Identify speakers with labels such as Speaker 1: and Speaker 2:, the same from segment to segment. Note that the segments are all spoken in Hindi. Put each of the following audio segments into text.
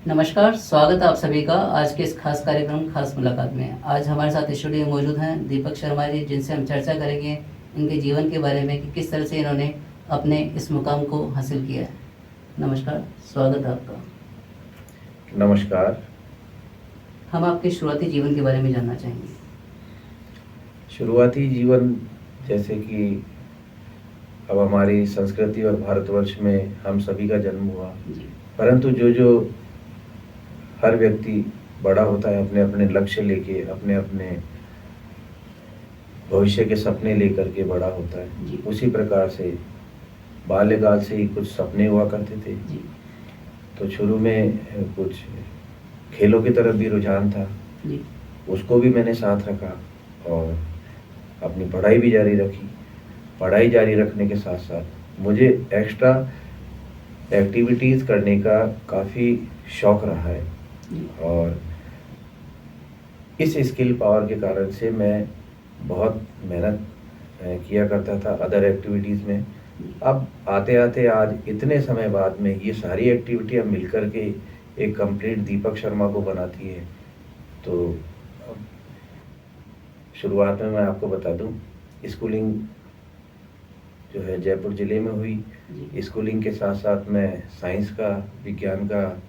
Speaker 1: नमस्कार, स्वागत है आप सभी का आज के इस खास कार्यक्रम खास मुलाकात में। आज हमारे साथ स्टूडियो में मौजूद हैं दीपक शर्मा जी, जिनसे हम चर्चा करेंगे इनके जीवन के बारे में कि किस तरह से इन्होंने अपने इस मुकाम को हासिल किया है। नमस्कार, स्वागत है आपका।
Speaker 2: नमस्कार।
Speaker 1: हम आपके शुरुआती जीवन के बारे में जानना चाहेंगे।
Speaker 2: शुरुआती जीवन जैसे कि अब हमारी संस्कृति और भारतवर्ष में हम सभी का जन्म हुआ,
Speaker 1: जी,
Speaker 2: परंतु जो हर व्यक्ति बड़ा होता है अपने अपने लक्ष्य लेके, अपने अपने भविष्य के सपने लेकर के बड़ा होता है।
Speaker 1: जी,
Speaker 2: उसी प्रकार से बाल्यकाल से ही कुछ सपने हुआ करते थे।
Speaker 1: जी,
Speaker 2: तो शुरू में कुछ खेलों की तरफ भी रुझान था,
Speaker 1: जी,
Speaker 2: उसको भी मैंने साथ रखा और अपनी पढ़ाई भी जारी रखी। पढ़ाई जारी रखने के साथ साथ मुझे एक्स्ट्रा एक्टिविटीज़ करने का काफ़ी शौक़ रहा है
Speaker 1: जी,
Speaker 2: और इस स्किल पावर के कारण से मैं बहुत मेहनत किया करता था अदर एक्टिविटीज़ में। अब आते-आते आज इतने समय बाद में ये सारी एक्टिविटियाँ मिलकर के एक कंप्लीट दीपक शर्मा को बनाती है। तो अब शुरुआत में मैं आपको बता दूँ, स्कूलिंग जो है जयपुर ज़िले में हुई।
Speaker 1: जी,
Speaker 2: स्कूलिंग के साथ-साथ मैं साइंस का, विज्ञान का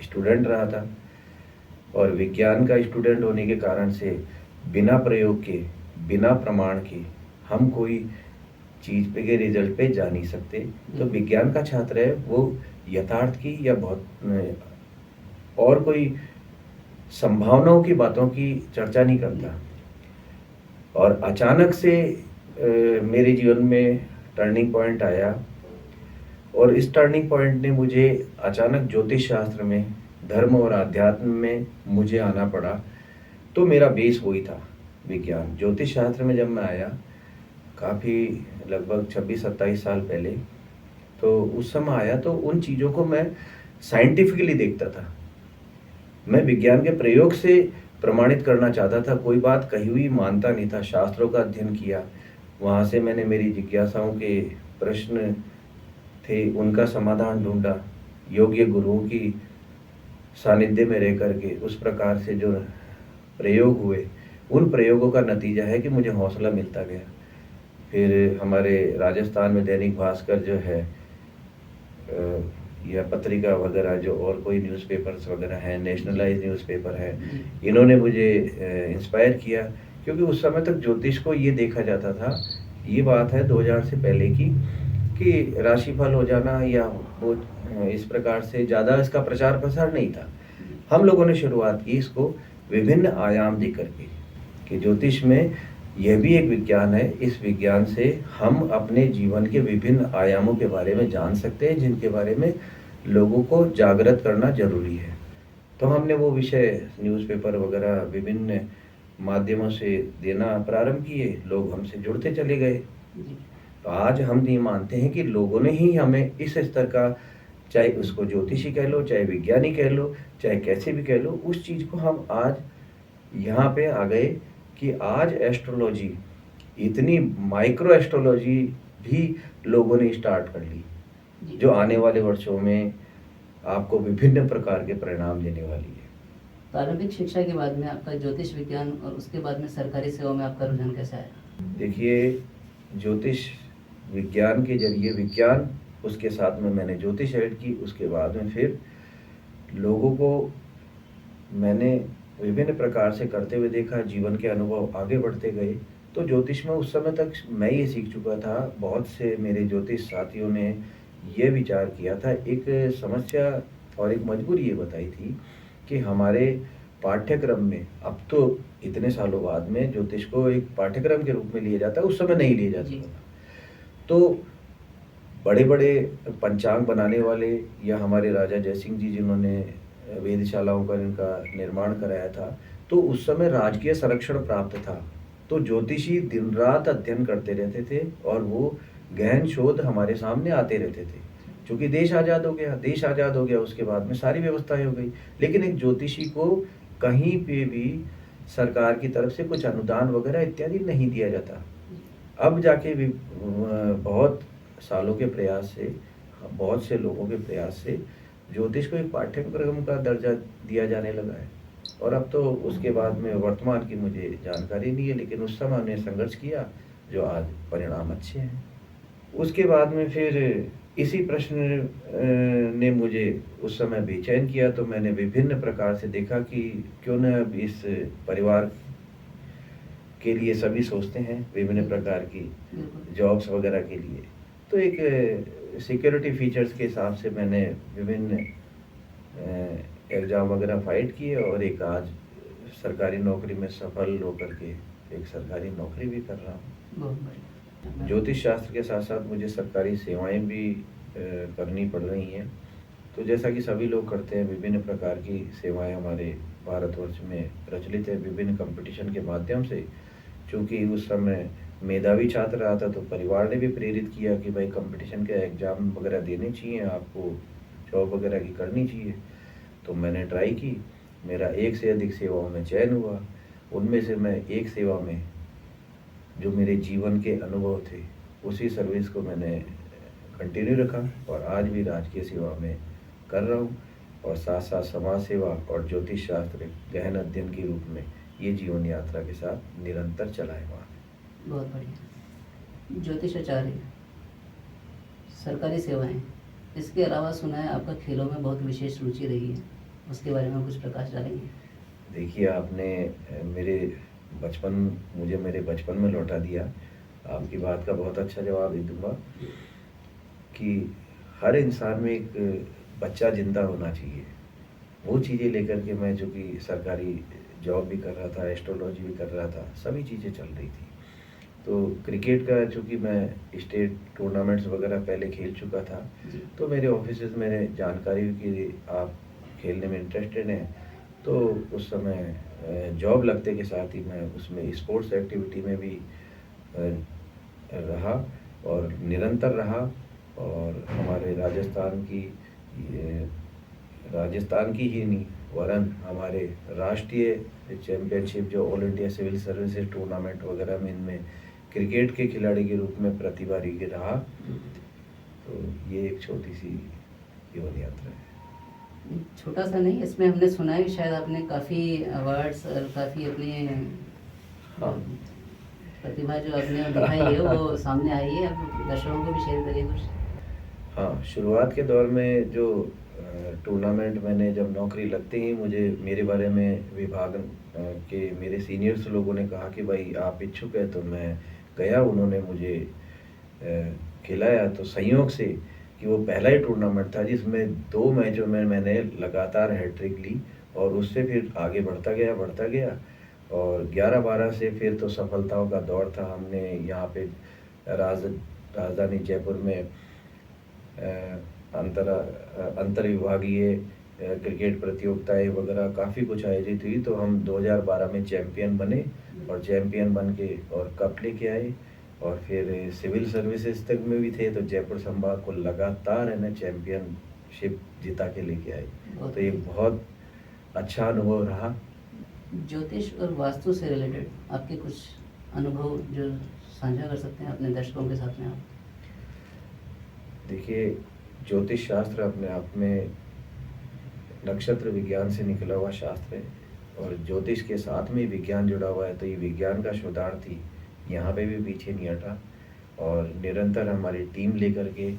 Speaker 2: स्टूडेंट रहा था और विज्ञान का स्टूडेंट होने के कारण से बिना प्रयोग के, बिना प्रमाण के हम कोई चीज़ पे के रिज़ल्ट पे जा नहीं सकते। तो विज्ञान का छात्र है वो यथार्थ की या बहुत और कोई संभावनाओं की बातों की चर्चा नहीं करता। और अचानक से मेरे जीवन में टर्निंग पॉइंट आया और इस टर्निंग पॉइंट ने मुझे अचानक ज्योतिष शास्त्र में, धर्म और अध्यात्म में मुझे आना पड़ा। तो मेरा बेस वही था, विज्ञान। ज्योतिष शास्त्र में जब मैं आया, काफ़ी लगभग 26-27 साल पहले, तो उस समय आया तो उन चीज़ों को मैं साइंटिफिकली देखता था। मैं विज्ञान के प्रयोग से प्रमाणित करना चाहता था, कोई बात कही हुई मानता नहीं था। शास्त्रों का अध्ययन किया, वहाँ से मैंने मेरी जिज्ञासाओं के प्रश्न थे, उनका समाधान ढूँढा। योग्य गुरुओं की सानिध्य में रह कर के उस प्रकार से जो प्रयोग हुए, उन प्रयोगों का नतीजा है कि मुझे हौसला मिलता गया। फिर हमारे राजस्थान में दैनिक भास्कर जो है या पत्रिका वगैरह जो और कोई न्यूज़पेपर्स वगैरह हैं, नेशनलाइज़ न्यूज़पेपर है, इन्होंने मुझे इंस्पायर किया क्योंकि उस समय तक ज्योतिष को ये देखा जाता था, ये बात है 2000 से पहले की, कि राशिफल हो जाना या वो इस प्रकार से ज़्यादा इसका प्रचार-प्रसार नहीं था। हम लोगों ने शुरुआत की इसको विभिन्न आयाम दे कर के, कि ज्योतिष में यह भी एक विज्ञान है, इस विज्ञान से हम अपने जीवन के विभिन्न आयामों के बारे में जान सकते हैं, जिनके बारे में लोगों को जागृत करना ज़रूरी है। तो हमने वो विषय न्यूज़पेपर वगैरह विभिन्न माध्यमों से देना प्रारंभ किए, लोग हमसे जुड़ते चले गए।
Speaker 1: जी,
Speaker 2: तो आज हम ये मानते हैं कि लोगों ने ही हमें इस स्तर का, चाहे उसको ज्योतिषी कह लो, चाहे विज्ञानी कह लो, चाहे कैसे भी कह लो, उस चीज़ को हम आज यहाँ पे आ गए कि आज एस्ट्रोलॉजी, इतनी माइक्रो एस्ट्रोलॉजी भी लोगों ने स्टार्ट कर ली,
Speaker 1: जी।
Speaker 2: जो आने वाले वर्षों में आपको विभिन्न प्रकार के परिणाम देने वाली है।
Speaker 1: प्रारंभिक शिक्षा के बाद में आपका ज्योतिष विज्ञान और उसके बाद में सरकारी सेवा में आपका रुझान कैसा आया?
Speaker 2: देखिए, ज्योतिष विज्ञान के जरिए विज्ञान, उसके साथ में मैंने ज्योतिष ऐड की, उसके बाद में फिर लोगों को मैंने विभिन्न प्रकार से करते हुए देखा, जीवन के अनुभव आगे बढ़ते गए। तो ज्योतिष में उस समय तक मैं ये सीख चुका था, बहुत से मेरे ज्योतिष साथियों ने ये विचार किया था, एक समस्या और एक मजबूरी ये बताई थी कि हमारे पाठ्यक्रम में अब तो इतने सालों बाद में ज्योतिष को एक पाठ्यक्रम के रूप में लिया जाता है, उस समय नहीं लिया
Speaker 1: जी,
Speaker 2: जाता था। तो बड़े-बड़े पंचांग बनाने वाले या हमारे राजा जयसिंह जी जिन्होंने वेधशालाओं का इनका निर्माण कराया था, तो उस समय राजकीय संरक्षण प्राप्त था। तो ज्योतिषी दिन-रात अध्ययन करते रहते थे और वो गहन शोध हमारे सामने आते रहते थे। चूँकि देश आज़ाद हो गया उसके बाद में सारी व्यवस्थाएँ हो गई। लेकिन एक ज्योतिषी को कहीं पे भी सरकार की तरफ से कुछ अनुदान वगैरह इत्यादि नहीं दिया जाता। अब जाके भी बहुत सालों के प्रयास से, बहुत से लोगों के प्रयास से ज्योतिष को एक पाठ्यक्रम का दर्जा दिया जाने लगा है। और अब तो उसके बाद में वर्तमान की मुझे जानकारी नहीं है, लेकिन उस समय हमने संघर्ष किया, जो आज परिणाम अच्छे हैं। उसके बाद में फिर इसी प्रश्न ने मुझे उस समय बेचैन किया, तो मैंने विभिन्न प्रकार से देखा कि क्यों न अब इस परिवार के लिए सभी सोचते हैं विभिन्न प्रकार की
Speaker 1: बिल्कुल।
Speaker 2: जॉब्स वगैरह के लिए। तो एक सिक्योरिटी फीचर्स के हिसाब से मैंने विभिन्न एग्ज़ाम वगैरह फाइट किए, और एक आज सरकारी नौकरी में सफल होकर के एक सरकारी नौकरी भी कर रहा हूँ।
Speaker 1: बहुत बढ़िया।
Speaker 2: ज्योतिष शास्त्र के साथ साथ मुझे सरकारी सेवाएं भी करनी पड़ रही हैं। तो जैसा कि सभी लोग करते हैं, विभिन्न प्रकार की सेवाएं हमारे भारतवर्ष में प्रचलित है विभिन्न कंपटीशन के माध्यम से। चूँकि उस समय मेधावी छात्र रहा था, तो परिवार ने भी प्रेरित किया कि भाई कंपटीशन के एग्ज़ाम वगैरह देने चाहिए, आपको जॉब वगैरह की करनी चाहिए। तो मैंने ट्राई की, मेरा एक से अधिक सेवाओं में चयन हुआ। उनमें से मैं एक सेवा में, जो मेरे जीवन के अनुभव थे, उसी सर्विस को मैंने कंटिन्यू रखा और आज भी राजकीय सेवा में कर रहा हूँ। और साथ साथ समाज सेवा और ज्योतिष शास्त्र गहन अध्ययन के रूप में ये जीवन यात्रा के साथ निरंतर चलायमान है।
Speaker 1: बहुत बढ़िया। ज्योतिषाचार्य, सरकारी सेवाएं, इसके अलावा सुना है आपका खेलों में बहुत विशेष रुचि रही है, उसके बारे में कुछ प्रकाश डालेंगे?
Speaker 2: देखिए, आपने मुझे मेरे बचपन में लौटा दिया। आपकी बात का बहुत अच्छा जवाब दे दूँगा कि हर इंसान में एक बच्चा ज़िंदा होना चाहिए। वो चीज़ें लेकर के मैं, जो कि सरकारी जॉब भी कर रहा था, एस्ट्रोलॉजी भी कर रहा था, सभी चीज़ें चल रही थी। तो क्रिकेट का, चूँकि मैं स्टेट टूर्नामेंट्स वगैरह पहले खेल चुका था,
Speaker 1: जी।
Speaker 2: तो मेरे ऑफिसेज़ में जानकारी कि आप खेलने में इंटरेस्टेड हैं, तो उस समय जॉब लगते के साथ ही मैं उसमें स्पोर्ट्स एक्टिविटी में भी रहा और निरंतर रहा। और हमारे राजस्थान की ही नहीं, वरन हमारे राष्ट्रीय चैम्पियनशिप, जो all India civil services tournament वगैरह में, इनमें क्रिकेट के खिलाड़ी के रूप में प्रतिभागी रहा। तो ये एक छोटी सी जीवन यात्रा है।
Speaker 1: छोटा सा नहीं, इसमें हमने सुना है कि शायद आपने काफ़ी अवार्ड्स और काफ़ी अपनी
Speaker 2: हाँ।
Speaker 1: प्रतिभा जो आपने दिखाई है वो सामने आई है। अब दर्शकों को भी शेयर करिए कुछ।
Speaker 2: हाँ, शुरुआत के दौर में जो टूर्नामेंट, मैंने जब नौकरी लगते ही मुझे मेरे बारे में विभाग के मेरे सीनियर्स लोगों ने कहा कि भाई आप इच्छुक है, तो मैं गया। उन्होंने मुझे खिलाया। तो संयोग से कि वो पहला ही टूर्नामेंट था जिसमें 2 मैचों में मैंने लगातार हैट्रिक ली, और उससे फिर आगे बढ़ता गया। और 11-12 से फिर तो सफलताओं का दौर था। हमने यहाँ पे राजधानी जयपुर में अंतर विभागीय क्रिकेट प्रतियोगिताएं वगैरह काफ़ी कुछ आयोजित हुई। तो हम 2012 में चैंपियन बने, और चैंपियन बन के और कप लेके आए, और फिर सिविल सर्विसेज तक में भी थे। तो जयपुर संभाग को लगातार है ना चैंपियनशिप जिता के लेके आए। तो ये बहुत अच्छा अनुभव रहा।
Speaker 1: ज्योतिष और वास्तु से रिलेटेड आपके कुछ अनुभव जो साझा कर सकते हैं अपने दर्शकों के साथ में आप?
Speaker 2: देखिए, ज्योतिष शास्त्र अपने आप में नक्षत्र विज्ञान से निकला हुआ शास्त्र है, और ज्योतिष के साथ में विज्ञान जुड़ा हुआ है। तो ये विज्ञान का शोधार्थी यहाँ पे भी पीछे नहीं हटा, और निरंतर हमारी टीम लेकर के,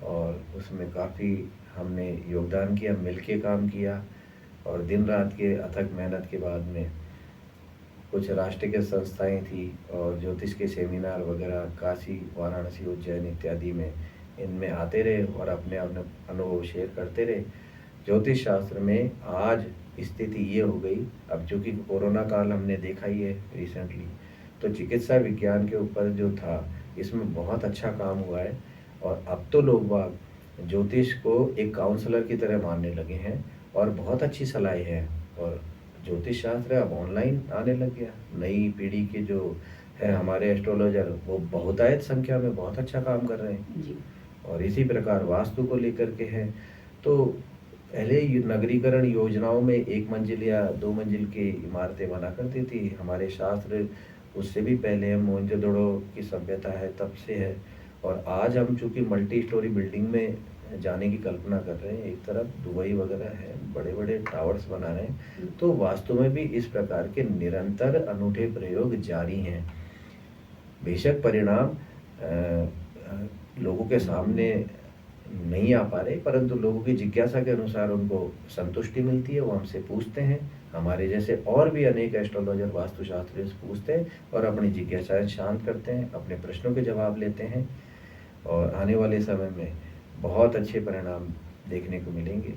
Speaker 2: और उसमें काफ़ी हमने योगदान किया, मिलके काम किया। और दिन रात के अथक मेहनत के बाद में कुछ राष्ट्रीय संस्थाएं थी, और ज्योतिष के सेमिनार वगैरह काशी, वाराणसी, उज्जैन इत्यादि में, इनमें आते रहे और अपने अनुभव शेयर करते रहे। ज्योतिष शास्त्र में आज स्थिति ये हो गई, अब चूँकि कोरोना काल हमने देखा ही है रिसेंटली, तो चिकित्सा विज्ञान के ऊपर जो था, इसमें बहुत अच्छा काम हुआ है। और अब तो लोग बाग ज्योतिष को एक काउंसलर की तरह मानने लगे हैं, और बहुत अच्छी सलाह है। और ज्योतिष शास्त्र अब ऑनलाइन आने लग गया। नई पीढ़ी के जो है हमारे एस्ट्रोलॉजर, वो बहुतायत संख्या में बहुत अच्छा काम कर रहे हैं।
Speaker 1: जी।
Speaker 2: और इसी प्रकार वास्तु को लेकर के हैं। तो पहले नगरीकरण योजनाओं में 1 मंजिल या 2 मंजिल की इमारतें बना करती थी। हमारे शास्त्र उससे भी पहले, हम मोहनजोदड़ो की सभ्यता है तब से है। और आज हम चूँकि मल्टी स्टोरी बिल्डिंग में जाने की कल्पना कर रहे हैं, एक तरफ दुबई वगैरह है, बड़े बड़े टावर्स बना रहे हैं, तो वास्तु में भी इस प्रकार के निरंतर अनूठे प्रयोग जारी हैं। बेशक परिणाम लोगों के सामने नहीं आ पा रहे, परंतु लोगों की जिज्ञासा के अनुसार उनको संतुष्टि मिलती है, वो हमसे पूछते हैं। हमारे जैसे और भी अनेक एस्ट्रोलॉजर वास्तुशास्त्री से पूछते हैं और अपनी जिज्ञासाएं शांत करते हैं, अपने प्रश्नों के जवाब लेते हैं, और आने वाले समय में बहुत अच्छे परिणाम देखने को मिलेंगे।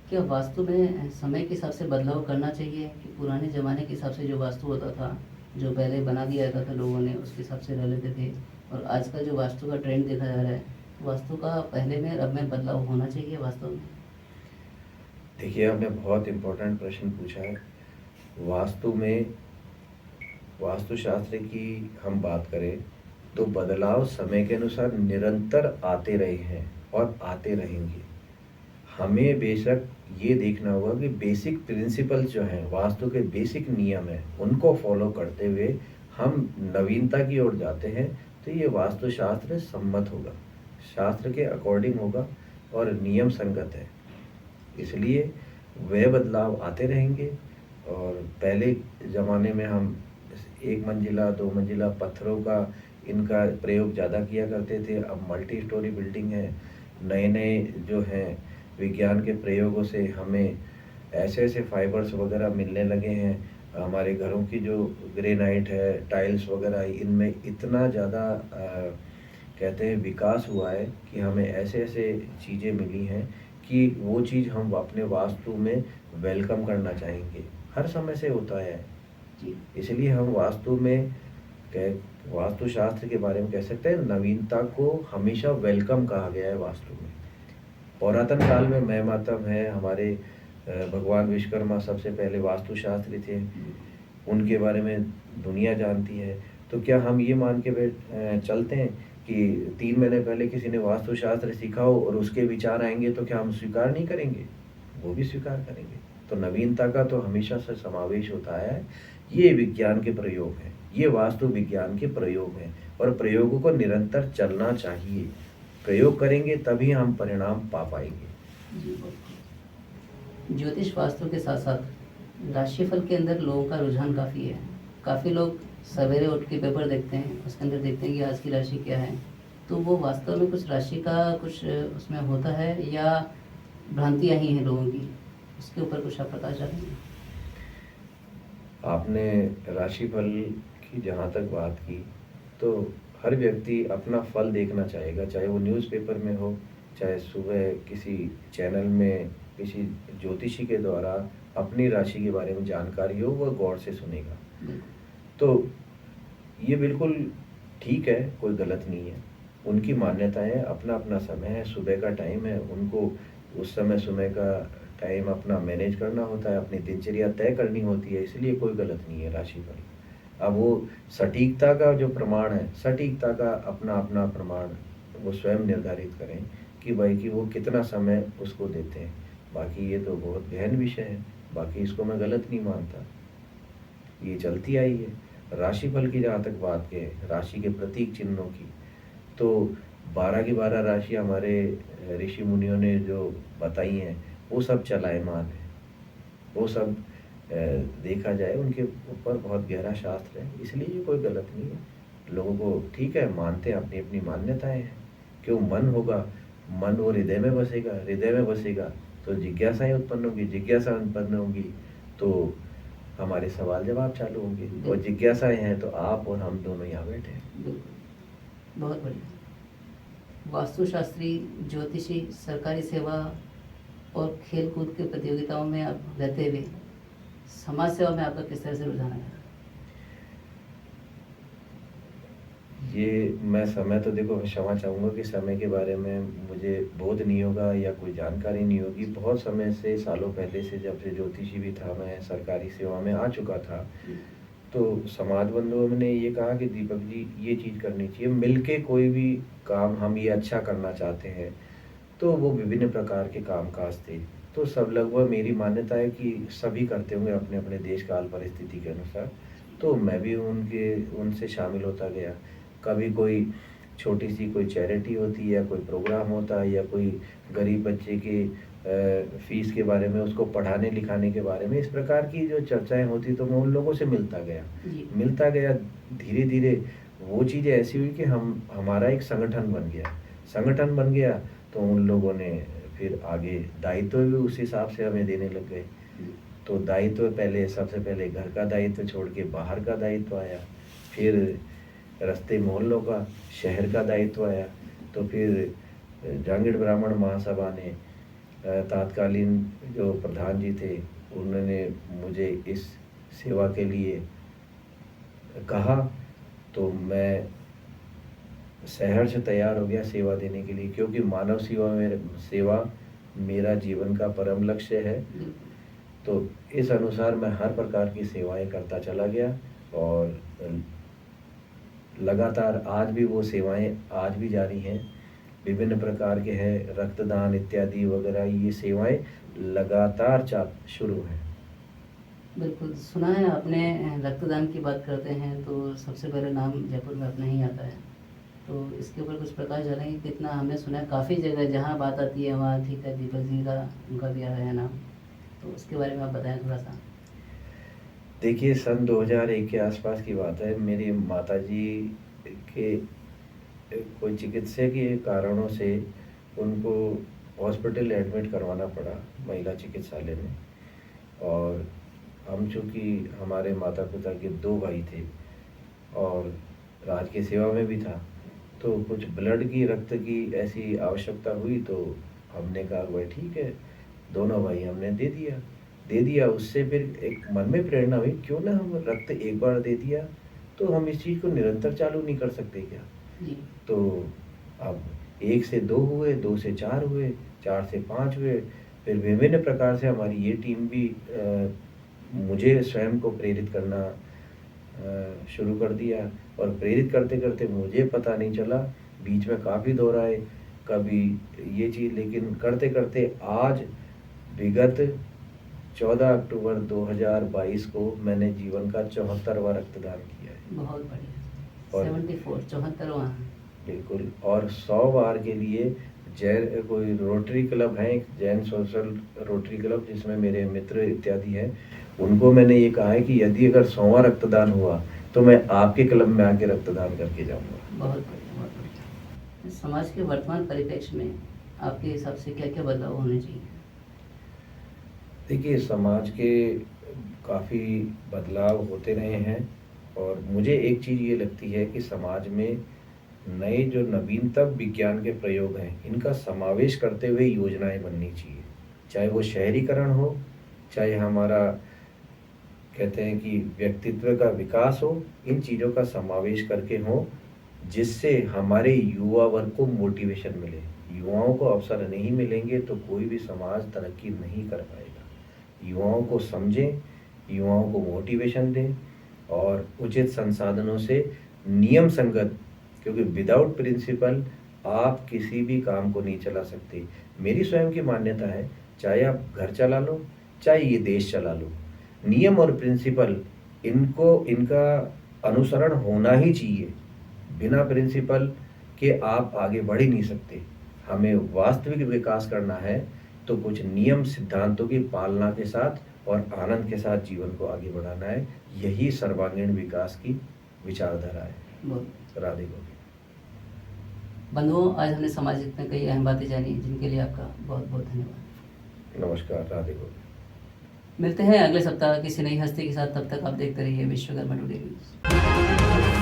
Speaker 1: क्या वास्तु में समय के हिसाब से बदलाव करना चाहिए कि पुराने ज़माने के हिसाब से जो वास्तु होता था, जो पहले बना दिया जाता था लोगों ने, उसके हिसाब से रह लेते थे, और आज का जो वास्तु का ट्रेंड देखा जा रहा है, वास्तु का पहले में अब में बदलाव होना चाहिए वास्तव में?
Speaker 2: देखिए, आपने बहुत इम्पोर्टेंट प्रश्न पूछा है। वास्तु में वास्तुशास्त्र की हम बात करें तो बदलाव समय के अनुसार निरंतर आते रहे हैं और आते रहेंगे। हमें बेशक ये देखना होगा कि बेसिक प्रिंसिपल्स जो हैं, वास्तु के बेसिक नियम हैं, उनको फॉलो करते हुए हम नवीनता की ओर जाते हैं, तो ये वास्तुशास्त्र सम्मत होगा, शास्त्र के अकॉर्डिंग होगा और नियम संगत है। इसलिए वह बदलाव आते रहेंगे। और पहले ज़माने में हम 1 मंजिला 2 मंजिला पत्थरों का इनका प्रयोग ज़्यादा किया करते थे। अब मल्टी स्टोरी बिल्डिंग है, नए नए जो हैं विज्ञान के प्रयोगों से हमें ऐसे ऐसे फाइबर्स वगैरह मिलने लगे हैं। हमारे घरों की जो ग्रेनाइट है, टाइल्स वगैरह, इनमें इतना ज़्यादा कहते हैं विकास हुआ है कि हमें ऐसे ऐसे चीज़ें मिली हैं कि वो चीज़ हम अपने वास्तु में वेलकम करना चाहेंगे। हर समय से होता है
Speaker 1: जी।
Speaker 2: इसलिए हम वास्तु में वास्तुशास्त्र के बारे में कह सकते हैं, नवीनता को हमेशा वेलकम कहा गया है वास्तु में। पुरातन काल में मैं मातम है, हमारे भगवान विश्वकर्मा सबसे पहले वास्तुशास्त्री थे, उनके बारे में दुनिया जानती है। तो क्या हम ये मान के चलते हैं कि 3 महीने पहले किसी ने वास्तुशास्त्र सीखा हो और उसके विचार आएंगे तो क्या हम स्वीकार नहीं करेंगे? वो भी स्वीकार करेंगे। तो नवीनता का तो हमेशा से समावेश होता है। ये विज्ञान के प्रयोग हैं, ये वास्तु विज्ञान के प्रयोग हैं, और प्रयोगों को निरंतर चलना चाहिए। प्रयोग करेंगे तभी हम परिणाम पा पाएंगे।
Speaker 1: जी, बिल्कुल। ज्योतिष वास्तु के साथ साथ राशिफल के अंदर लोगों का रुझान काफ़ी है। काफ़ी लोग सवेरे उठ के पेपर देखते हैं, उसके अंदर देखते हैं कि आज की राशि क्या है, तो वो वास्तव में कुछ राशि का कुछ उसमें होता है या भ्रांतियाँ ही हैं लोगों की? उसके ऊपर कुछ आप प्रकाश डालेंगे?
Speaker 2: आपने राशिफल की जहाँ तक बात की, तो हर व्यक्ति अपना फल देखना चाहेगा, चाहे वो न्यूज़पेपर में हो, चाहे सुबह किसी चैनल में किसी ज्योतिषी के द्वारा अपनी राशि के बारे में जानकारी हो, वह गौर से सुनेगा।
Speaker 1: बिल्कुल।
Speaker 2: तो ये बिल्कुल ठीक है, कोई गलत नहीं है। उनकी मान्यताएं, अपना अपना समय है, सुबह का टाइम है, उनको उस समय का टाइम अपना मैनेज करना होता है, अपनी दिनचर्या तय करनी होती है, इसलिए कोई गलत नहीं है राशिफल। अब वो सटीकता का जो प्रमाण है, सटीकता का अपना अपना प्रमाण वो स्वयं निर्धारित करें कि भाई कि वो कितना समय उसको देते हैं। बाकी ये तो बहुत गहन विषय है, बाकी इसको मैं गलत नहीं मानता, ये चलती आई है। राशिफल की जहाँ तक बात है, राशि के प्रतीक चिन्हों की, तो 12 की 12 राशि हमारे ऋषि मुनियों ने जो बताई हैं, वो सब चलायमान है। वो सब देखा जाए उनके ऊपर बहुत गहरा शास्त्र है, इसलिए ये कोई गलत नहीं है। लोगों को ठीक है, मानते हैं, अपनी अपनी मान्यताएं हैं। क्यों? मन होगा, मन वो हृदय में बसेगा, हृदय में बसेगा तो जिज्ञासाएं उत्पन्न होगी, जिज्ञासा उत्पन्न होगी तो हमारे सवाल जवाब चालू होंगे, और जिज्ञासाएं हैं तो आप और हम दोनों यहाँ बैठे हैं।
Speaker 1: बिल्कुल, बहुत बढ़िया। वास्तुशास्त्री, ज्योतिषी, सरकारी सेवा और खेल कूद के प्रतियोगिताओं में आप रहते हुए समाज सेवा में आपका किस तरह से रुझान है?
Speaker 2: ये मैं समय तो देखो, मैं क्षमा चाहूँगा कि समय के बारे में मुझे बोध नहीं होगा या कोई जानकारी नहीं होगी। बहुत समय से, सालों पहले से, जब से ज्योतिषी भी था, मैं सरकारी सेवा में आ चुका था, तो समाज बंधुओं ने ये कहा कि दीपक जी ये चीज़ करनी चाहिए, मिलके कोई भी काम हम ये अच्छा करना चाहते हैं। तो वो विभिन्न प्रकार के कामकाज थे, तो सब लगभग मेरी मान्यता है कि सभी करते होंगे अपने अपने देश काल परिस्थिति के अनुसार। तो मैं भी उनसे शामिल होता गया। कभी कोई छोटी सी कोई चैरिटी होती है या कोई प्रोग्राम होता है या कोई गरीब बच्चे के फीस के बारे में, उसको पढ़ाने लिखाने के बारे में, इस प्रकार की जो चर्चाएं होती तो मैं उन लोगों से मिलता गया। धीरे धीरे वो चीज़ें ऐसी हुई कि हमारा एक संगठन बन गया। तो उन लोगों ने फिर आगे दायित्व भी उस हिसाब से हमें देने लग गए। तो दायित्व सबसे पहले घर का दायित्व छोड़ के बाहर का दायित्व आया, फिर रास्ते मोहल्लों का, शहर का दायित्व आया। तो फिर जांगीड़ ब्राह्मण महासभा ने तात्कालीन जो प्रधान जी थे, उन्होंने मुझे इस सेवा के लिए कहा। तो मैं सहर्ष तैयार हो गया सेवा देने के लिए, क्योंकि मानव सेवा मेरा जीवन का परम लक्ष्य है। तो इस अनुसार मैं हर प्रकार की सेवाएं करता चला गया और लगातार आज भी वो सेवाएं आज भी जारी हैं। विभिन्न प्रकार के हैं, रक्तदान इत्यादि वगैरह, ये सेवाएं लगातार शुरू हैं।
Speaker 1: बिल्कुल, सुना है आपने। रक्तदान की बात करते हैं तो सबसे पहले नाम जयपुर में अपना ही आता है। तो इसके ऊपर कुछ प्रकाश डालेंगे? कितना हमने सुना है काफ़ी जगह जहाँ बात आती है वहाँ ठीक है दीपक जी का, उनका भी आया है नाम। तो उसके बारे में आप बताएं थोड़ा सा।
Speaker 2: देखिए, सन 2001 के आसपास की बात है। मेरी माताजी के कोई चिकित्सकीय कारणों से उनको हॉस्पिटल एडमिट करवाना पड़ा, महिला चिकित्सालय में। और हम चूँकि हमारे माता पिता के 2 भाई थे और राज की सेवा में भी था, तो कुछ रक्त की ऐसी आवश्यकता हुई। तो हमने कहा भाई ठीक है, दोनों भाई हमने दे दिया। उससे फिर एक मन में प्रेरणा हुई, क्यों ना हम रक्त एक बार दे दिया तो हम इस चीज़ को निरंतर चालू नहीं कर सकते क्या? तो अब 1 से 2 हुए, 2 से 4 हुए, 4 से 5 हुए। फिर विभिन्न प्रकार से हमारी ये टीम भी मुझे स्वयं को प्रेरित करना शुरू कर दिया। और प्रेरित करते करते मुझे पता नहीं चला, बीच में काफ़ी दौर आए, कभी ये चीज़, लेकिन करते करते आज विगत 14 अक्टूबर 2022 को मैंने जीवन का 74वां रक्तदान किया है।
Speaker 1: बहुत बढ़िया। 74वां।
Speaker 2: बिल्कुल। और 100 बार के लिए जैन कोई रोटरी क्लब है, एक जैन सोशल रोटरी क्लब, जिसमें मेरे मित्र इत्यादि हैं, उनको मैंने ये कहा है कि यदि अगर 100वां रक्तदान हुआ तो मैं आपके क्लब में आके रक्तदान करके जाऊंगा।
Speaker 1: बहुत बढ़िया, बहुत बढ़िया। समाज के वर्तमान परिप्रेक्ष्य में आपके हिसाब से क्या क्या बदलाव होने चाहिए?
Speaker 2: देखिए, समाज के काफ़ी बदलाव होते रहे हैं और मुझे एक चीज़ ये लगती है कि समाज में नए जो नवीनतम विज्ञान के प्रयोग हैं, इनका समावेश करते हुए योजनाएं बननी चाहिए। चाहे वो शहरीकरण हो, चाहे हमारा कहते हैं कि व्यक्तित्व का विकास हो, इन चीज़ों का समावेश करके हो, जिससे हमारे युवा वर्ग को मोटिवेशन मिले। युवाओं को अवसर नहीं मिलेंगे तो कोई भी समाज तरक्की नहीं कर पाएगा। युवाओं को समझें, युवाओं को मोटिवेशन दें और उचित संसाधनों से नियम संगत, क्योंकि विदाउट प्रिंसिपल आप किसी भी काम को नहीं चला सकते। मेरी स्वयं की मान्यता है, चाहे आप घर चला लो, चाहे ये देश चला लो, नियम और प्रिंसिपल इनका अनुसरण होना ही चाहिए। बिना प्रिंसिपल के आप आगे बढ़ ही नहीं सकते। हमें वास्तविक विकास करना है तो कुछ नियम सिद्धांतों की पालना के साथ और आनंद के साथ जीवन को आगे बढ़ाना है। यही सर्वांगीण विकास की विचारधारा है। राधे गोविंद।
Speaker 1: बंधुओं, आज हमने सामाजिक में कई अहम बातें जानी, जिनके लिए आपका बहुत बहुत धन्यवाद।
Speaker 2: नमस्कार। राधे गोविंद।
Speaker 1: मिलते हैं अगले सप्ताह किसी नई हस्ती के साथ। तब तक आप देखते रहिए विश्वकर्मा टुडे न्यूज़।